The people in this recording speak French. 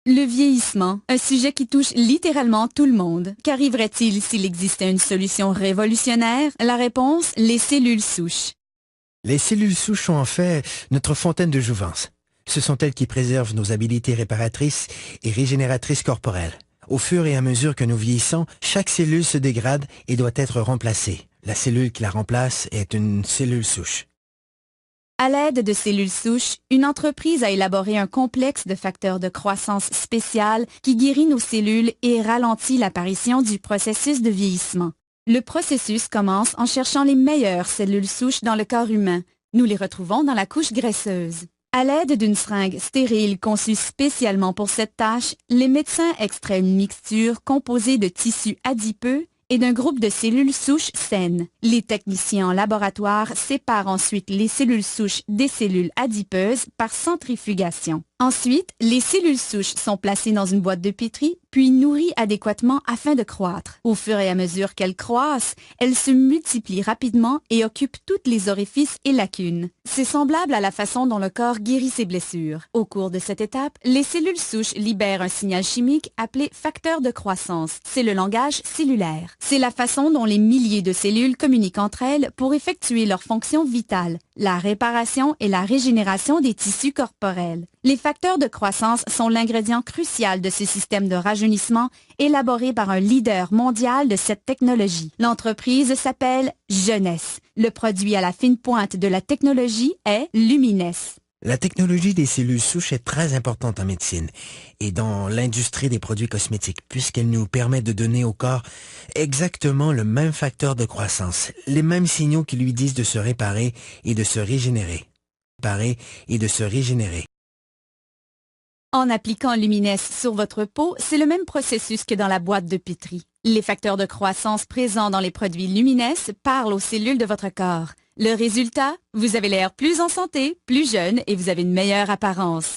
Le vieillissement, un sujet qui touche littéralement tout le monde. Qu'arriverait-il s'il existait une solution révolutionnaire? La réponse, les cellules souches. Les cellules souches sont en fait notre fontaine de jouvence. Ce sont elles qui préservent nos habiletés réparatrices et régénératrices corporelles. Au fur et à mesure que nous vieillissons, chaque cellule se dégrade et doit être remplacée. La cellule qui la remplace est une cellule souche. À l'aide de cellules souches, une entreprise a élaboré un complexe de facteurs de croissance spécial qui guérit nos cellules et ralentit l'apparition du processus de vieillissement. Le processus commence en cherchant les meilleures cellules souches dans le corps humain. Nous les retrouvons dans la couche graisseuse. À l'aide d'une seringue stérile conçue spécialement pour cette tâche, les médecins extraient une mixture composée de tissus adipeux et d'un groupe de cellules souches saines. Les techniciens en laboratoire séparent ensuite les cellules souches des cellules adipeuses par centrifugation. Ensuite, les cellules souches sont placées dans une boîte de pétri, puis nourries adéquatement afin de croître. Au fur et à mesure qu'elles croissent, elles se multiplient rapidement et occupent toutes les orifices et lacunes. C'est semblable à la façon dont le corps guérit ses blessures. Au cours de cette étape, les cellules souches libèrent un signal chimique appelé facteur de croissance. C'est le langage cellulaire. C'est la façon dont les milliers de cellules communiquent entre elles pour effectuer leurs fonctions vitales, la réparation et la régénération des tissus corporels. Les facteurs de croissance sont l'ingrédient crucial de ce système de rajeunissement élaboré par un leader mondial de cette technologie. L'entreprise s'appelle Jeunesse. Le produit à la fine pointe de la technologie est Lumines. La technologie des cellules souches est très importante en médecine et dans l'industrie des produits cosmétiques puisqu'elle nous permet de donner au corps exactement le même facteur de croissance, les mêmes signaux qui lui disent de se réparer et de se régénérer. En appliquant Lumines sur votre peau, c'est le même processus que dans la boîte de pétri. Les facteurs de croissance présents dans les produits Lumines parlent aux cellules de votre corps. Le résultat, vous avez l'air plus en santé, plus jeune et vous avez une meilleure apparence.